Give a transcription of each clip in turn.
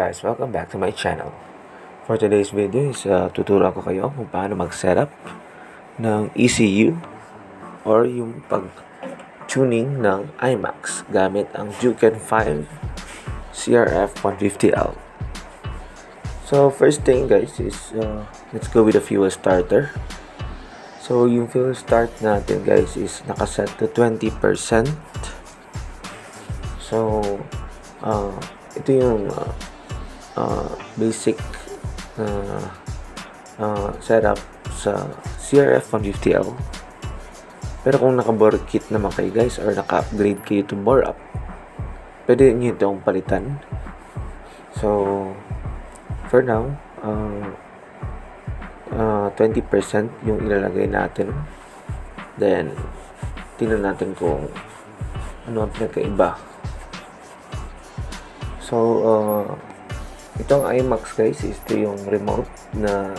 guys, welcome back to my channel. For today's video is tuturo ko kayo kung paano mag-setup ng ECU or yung pag-tuning ng iMax gamit ang Juken 5 CRF 150L. So first thing guys is let's go with the fuel starter. So yung fuel start natin guys is nakaset to 20%. So ito yung basic setup sa CRF 150L. Pero kung naka-bore kit naman kayo guys or naka-upgrade kayo to bore up, pwede nyo itong palitan. So for now 20% yung ilalagay natin. Then tingnan natin kung ano ang pinagkaiba. So, itong iMax guys, ito yung remote na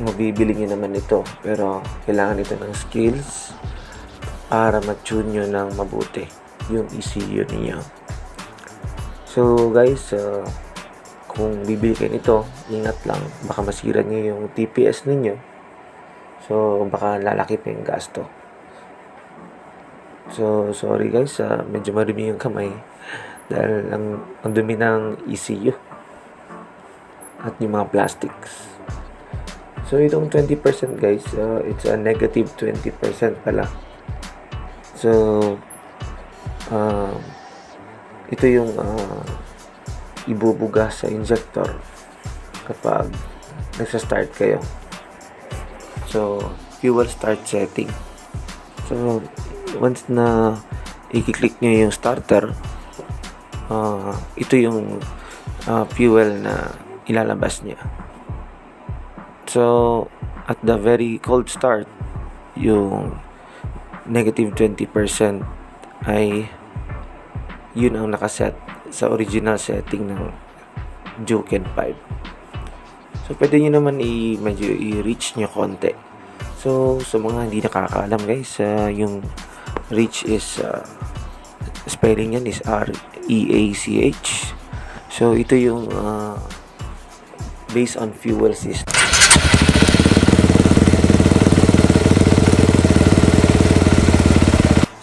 mabibili nyo naman ito. Pero, kailangan ito ng skills para ma-tune nyo ng mabuti yung ECU niyo. So, guys, kung bibili kayo nito, ingat lang. Baka masira nyo yung TPS ninyo. So, baka lalaki pa yung gasto. So, sorry guys, medyo marumi yung kamay. Dahil ang dumi ng ECU at yung mga plastics. So itong 20% guys, it's a negative 20% pala. So ito yung ibubuga sa injector kapag nagsa-start kayo. So fuel start setting. So once na i-click nyo yung starter, ito yung fuel na ilalabas niya. So at the very cold start, yung negative 20% ay yun ang nakaset sa original setting ng Juken 5. So pwede nyo naman medyo i-reach nyo konti. So sa mga hindi nakakaalam guys, yung reach is spelling yan is REACH. So ito yung based on fuel system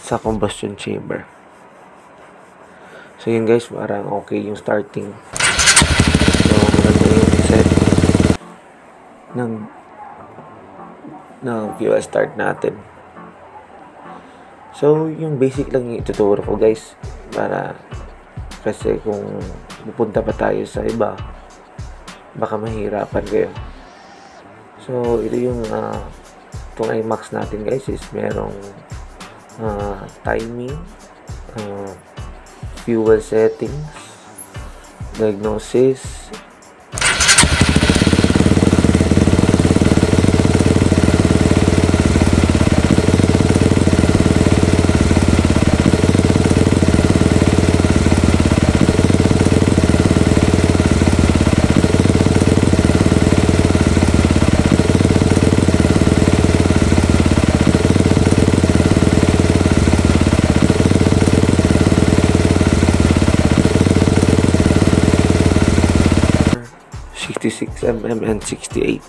sa combustion chamber. So yun guys, parang okay yung starting. So maganda yung set ng fuel start natin. So yung basic lang yung ituturo ko guys, para kasi kung pupunta pa tayo sa iba, baka mahirapan kayo. So ito yung itong iMax natin guys is merong timing, fuel settings, diagnosis, mm and 68.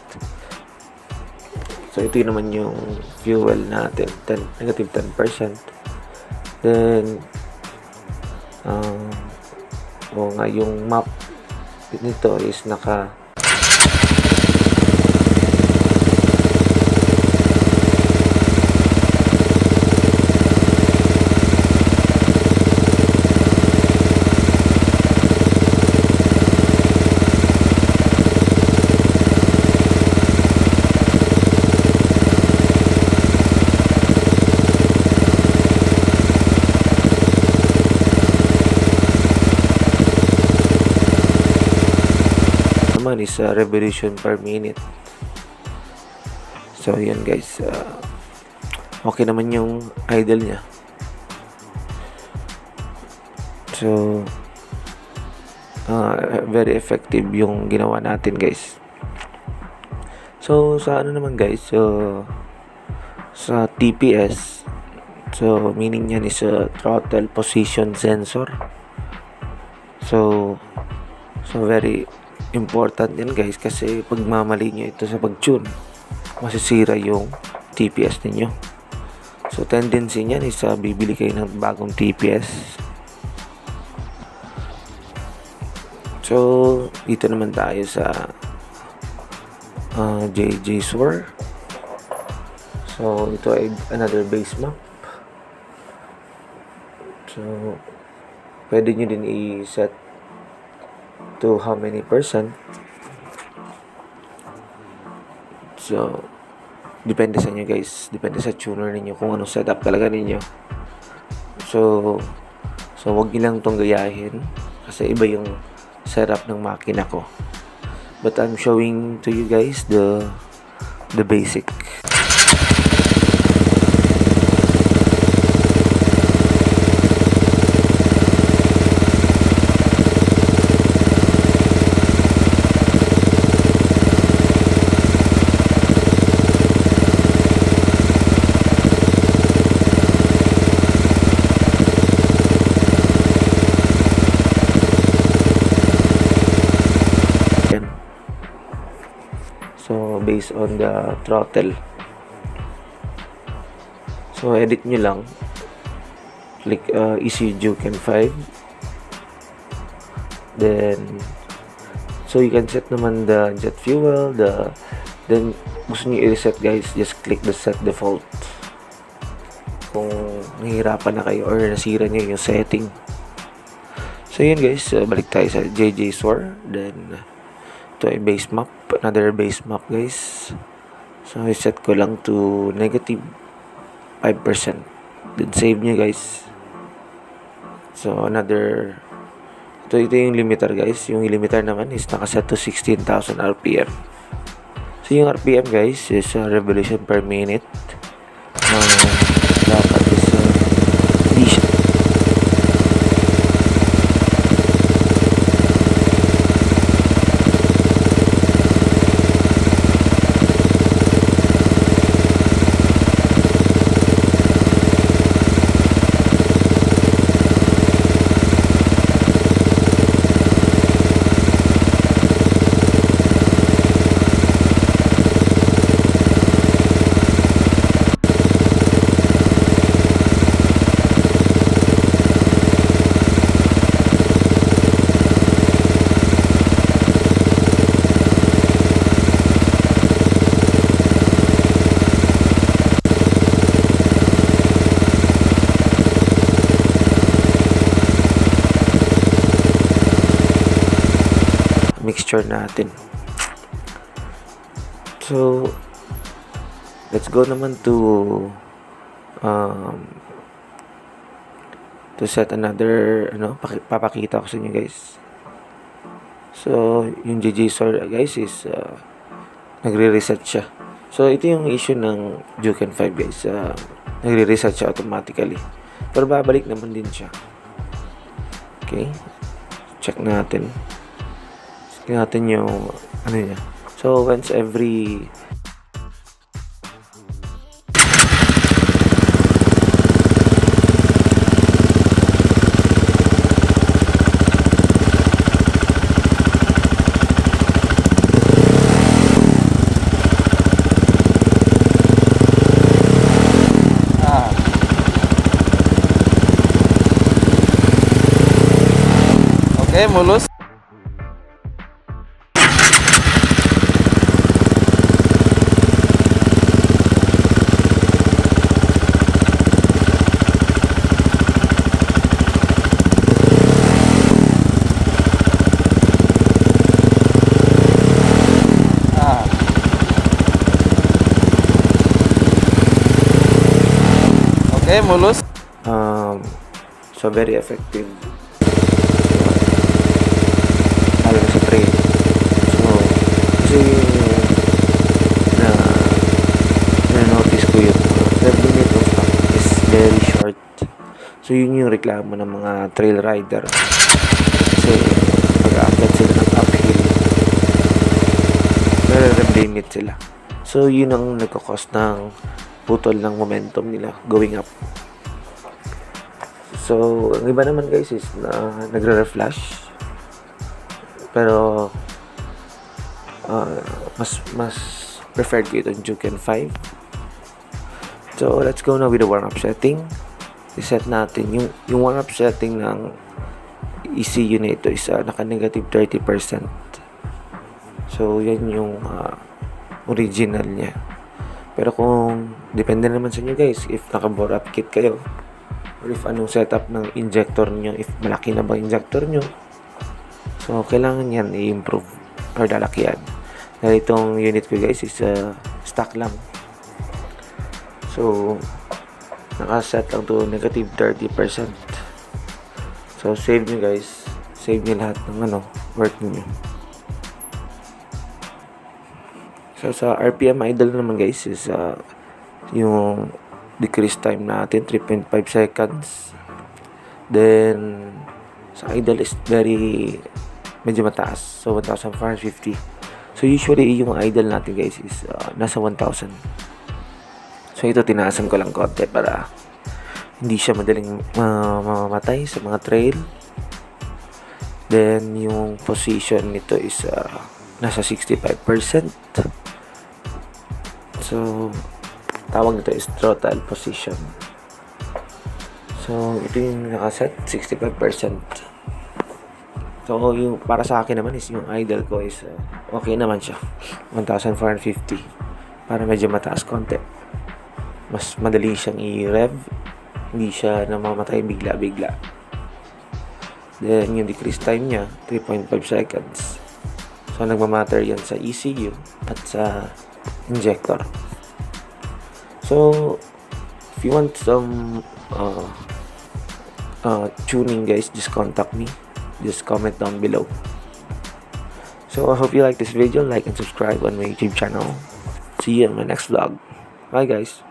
So ito naman yung fuel natin, negative 10%. Then yung map nito is naka is revolution per minute. So yan guys, okay naman yung idle nya. So very effective yung ginawa natin guys. So sa ano naman guys, sa TPS, so meaning yan is throttle position sensor. So very important yan guys, kasi pag mamali nyo ito sa pag-tune, masisira yung TPS ninyo. So tendency niyan is bibili kayo ng bagong TPS. So dito naman tayo sa JJ Soar. So ito ay another base map. So pwede nyo din i-set to how many percent. So depende sa inyo guys, depende sa tuner ninyo kung anong setup talaga ninyo. So wag nyo lang tong gayahin kasi iba yung setup ng makina ko, but I'm showing to you guys the basic. So based on the throttle, so edit nyo lang, click ECU Juken 5, then so you can set naman the jet fuel, then gusto nyo i-reset guys, just click the set default kung nahihirapan na kayo or nasira nyo yung setting. So yun guys, balik tayo sa JJ Soar. Then ito ay base map, another base map guys. So i-set ko lang to negative 5%, then save nyo guys. So another, ito yung limiter guys. Yung limiter naman is nakaset to 16,000 RPM. So yung RPM guys is revolution per minute. Dapat is hindi siya mixture natin. So let's go naman to set another papakita ko sa inyo guys. So yung JJ Soar guys is nagre-reset siya. So ito yung issue ng Juken 5 guys, nagre-reset siya automatically, pero babalik naman din siya. Okay, check natin yung ano niya. So once every okay, mulus. Okay, mulus. So very effective. Lalo na sa trail. So kasi na-notice ko yung the limit of stock is very short. So yun yung reklamo ng mga trail rider. Kasi pag-aakyat sila ng uphill, nare-rev limit sila. So yun ang nagkakos ng putol ng momentum nila going up. So ang iba naman guys is nagre-reflash. Pero mas preferred ko itong Juken 5. So let's go now with the warm-up setting. I-set natin yung warm-up setting ng ECU na ito is naka-negative 30%. So yan yung original niya. Pero kung depende naman sa inyo guys, if naka-bore up kit kayo, or if anong setup ng injector nyo, if malaki na bang injector nyo, so kailangan yan i-improve or lalaki yan. Dahil itong unit ko guys is stock lang. So nakaset lang to negative 30%. So save nyo guys, save nyo lahat ng work nyo. So sa RPM idle naman guys is yung decrease time natin 3.5 seconds. Then sa idle is medyo mataas, so 1,450. So usually yung idle natin guys is nasa 1,000. So ito tinaasan ko lang konti para hindi siya madaling mamamatay sa mga trail. Then yung position nito is nasa 65%. So tawag nito is throttle position. So ito yung nakaset 65%. So yung para sa akin naman is yung idle ko is okay naman siya, 1,450, para medyo mataas konti. Mas madali siyang i-rev, hindi siya namamatay bigla-bigla. Then yung decrease time niya 3.5 seconds. So nagmamatter yan sa ECU at sa injector. So if you want some tuning guys, just contact me. Just comment down below. So I hope you like this video. Like and subscribe on my YouTube channel. See you in my next vlog. Bye guys.